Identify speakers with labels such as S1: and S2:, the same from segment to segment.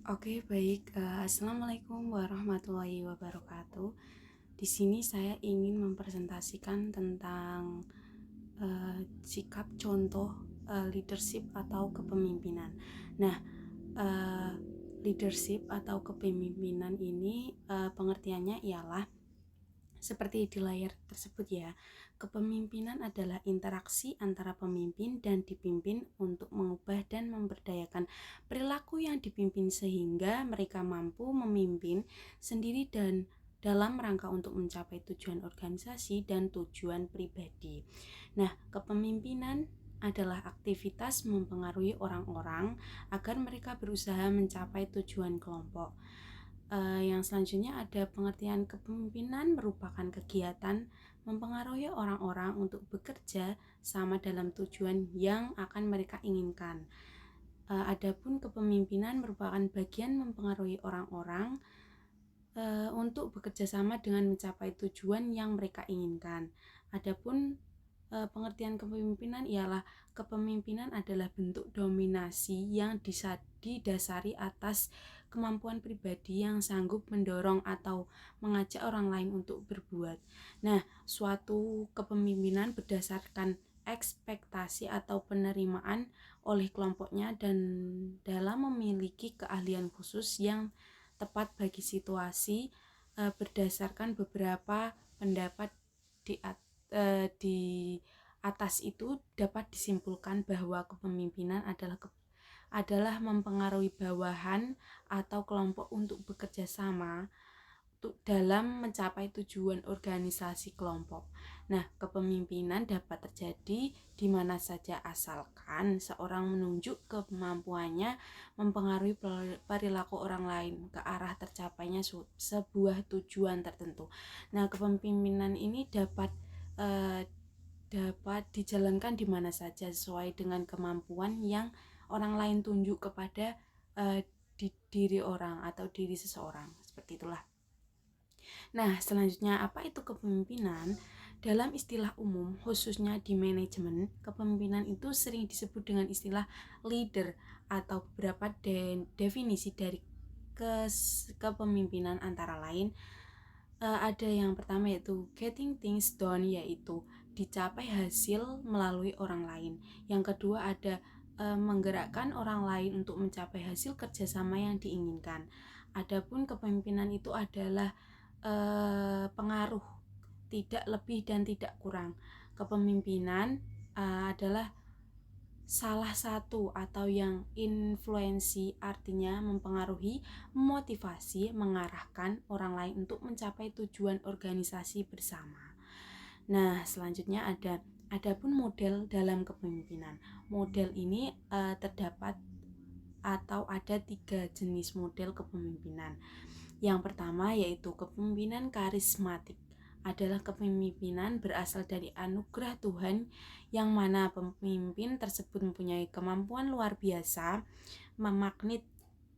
S1: Oke, baik. Assalamualaikum warahmatullahi wabarakatuh. Di sini saya ingin mempresentasikan tentang sikap contoh leadership atau kepemimpinan. Nah, uh, leadership atau kepemimpinan ini pengertiannya ialah seperti di layar tersebut ya. Kepemimpinan adalah interaksi antara pemimpin dan dipimpin untuk mengubah dan memberdayakan perilaku yang dipimpin sehingga mereka mampu memimpin sendiri dan dalam rangka untuk mencapai tujuan organisasi dan tujuan pribadi. Nah, kepemimpinan adalah aktivitas mempengaruhi orang-orang agar mereka berusaha mencapai tujuan kelompok. Yang selanjutnya ada pengertian kepemimpinan merupakan kegiatan mempengaruhi orang-orang untuk bekerja sama dalam tujuan yang akan mereka inginkan. Adapun kepemimpinan merupakan bagian mempengaruhi orang-orang untuk bekerja sama dengan mencapai tujuan yang mereka inginkan. Adapun pengertian kepemimpinan ialah kepemimpinan adalah bentuk dominasi yang didasari atas kemampuan pribadi yang sanggup mendorong atau mengajak orang lain untuk berbuat. Nah, suatu kepemimpinan berdasarkan ekspektasi atau penerimaan oleh kelompoknya dan dalam memiliki keahlian khusus yang tepat bagi situasi berdasarkan beberapa pendapat di atas itu dapat disimpulkan bahwa kepemimpinan adalah mempengaruhi bawahan atau kelompok untuk bekerja sama dalam mencapai tujuan organisasi kelompok. Nah, kepemimpinan dapat terjadi di mana saja asalkan seorang menunjuk kemampuannya mempengaruhi perilaku orang lain ke arah tercapainya sebuah tujuan tertentu. Nah, kepemimpinan ini dapat dijalankan di mana saja sesuai dengan kemampuan yang orang lain tunjuk kepada diri orang atau diri seseorang. Seperti itulah. Nah, selanjutnya apa itu kepemimpinan? Dalam istilah umum, khususnya di manajemen, kepemimpinan itu sering disebut dengan istilah leader atau beberapa definisi dari kepemimpinan antara lain. Ada yang pertama yaitu getting things done, yaitu dicapai hasil melalui orang lain. Yang kedua ada menggerakkan orang lain untuk mencapai hasil kerjasama yang diinginkan. Adapun kepemimpinan itu adalah pengaruh, tidak lebih dan tidak kurang. Kepemimpinan adalah salah satu atau yang influensi, artinya mempengaruhi, memotivasi, mengarahkan orang lain untuk mencapai tujuan organisasi bersama. Nah, selanjutnya adapun model dalam kepemimpinan. Model ini terdapat atau ada 3 jenis model kepemimpinan. Yang pertama yaitu kepemimpinan karismatik, adalah kepemimpinan berasal dari anugerah Tuhan yang mana pemimpin tersebut mempunyai kemampuan luar biasa, memagnet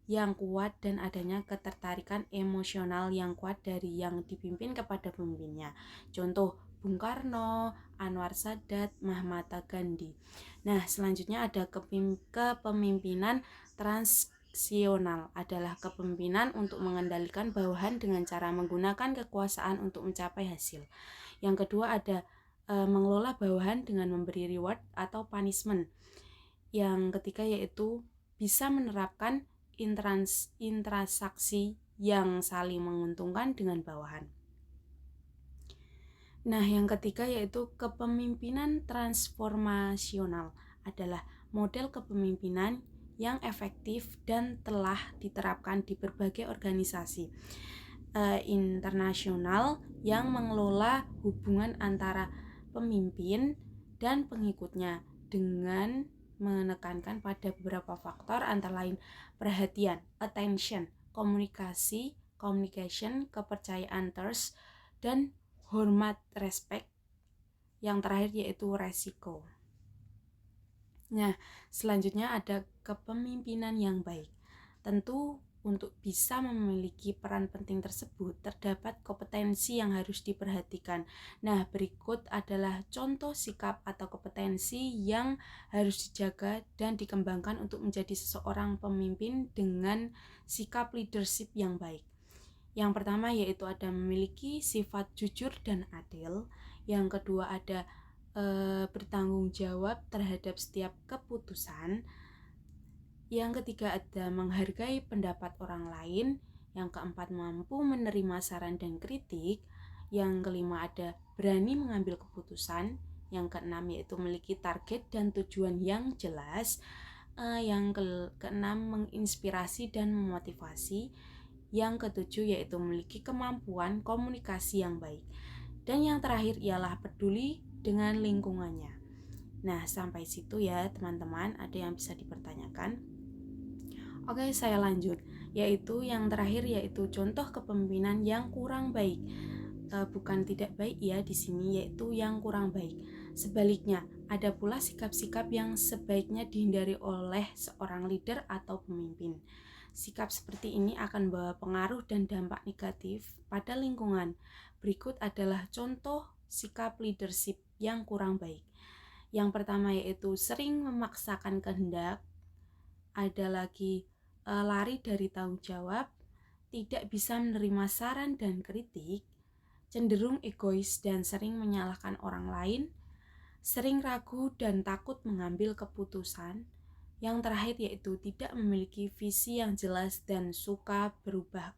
S1: yang kuat dan adanya ketertarikan emosional yang kuat dari yang dipimpin kepada pemimpinnya. Contoh Bung Karno, Anwar Sadat, Mahatma Gandhi. Nah, selanjutnya ada kepemimpinan transaksional, adalah kepemimpinan untuk mengendalikan bawahan dengan cara menggunakan kekuasaan untuk mencapai hasil. Yang kedua ada mengelola bawahan dengan memberi reward atau punishment. Yang ketiga yaitu bisa menerapkan interaksi yang saling menguntungkan dengan bawahan. Nah, yang ketiga yaitu kepemimpinan transformasional, adalah model kepemimpinan yang efektif dan telah diterapkan di berbagai organisasi internasional yang mengelola hubungan antara pemimpin dan pengikutnya dengan menekankan pada beberapa faktor antara lain perhatian, attention, komunikasi, communication, kepercayaan, trust, dan hormat, respect. Yang terakhir yaitu resiko. Nah, selanjutnya ada kepemimpinan yang baik. Tentu untuk bisa memiliki peran penting tersebut, terdapat kompetensi yang harus diperhatikan. Nah, berikut adalah contoh sikap atau kompetensi yang harus dijaga dan dikembangkan untuk menjadi seseorang pemimpin dengan sikap leadership yang baik. Yang pertama yaitu ada memiliki sifat jujur dan adil. Yang kedua ada bertanggung jawab terhadap setiap keputusan. Yang ketiga ada menghargai pendapat orang lain. Yang keempat mampu menerima saran dan kritik. Yang kelima ada berani mengambil keputusan. Yang keenam yaitu memiliki target dan tujuan yang jelas. Yang keenam menginspirasi dan memotivasi. Yang ketujuh yaitu memiliki kemampuan komunikasi yang baik. Dan yang terakhir ialah peduli dengan lingkungannya. Nah, sampai situ ya teman-teman, ada yang bisa dipertanyakan. Oke, saya lanjut. Yaitu yang terakhir yaitu contoh kepemimpinan yang kurang baik. Bukan tidak baik ya di sini, yaitu yang kurang baik. Sebaliknya, ada pula sikap-sikap yang sebaiknya dihindari oleh seorang leader atau pemimpin. Sikap seperti ini akan membawa pengaruh dan dampak negatif pada lingkungan. Berikut adalah contoh sikap leadership yang kurang baik. Yang pertama yaitu sering memaksakan kehendak. Ada lagi lari dari tanggung jawab, tidak bisa menerima saran dan kritik, cenderung egois dan sering menyalahkan orang lain, sering ragu dan takut mengambil keputusan. Yang terakhir yaitu tidak memiliki visi yang jelas dan suka berubah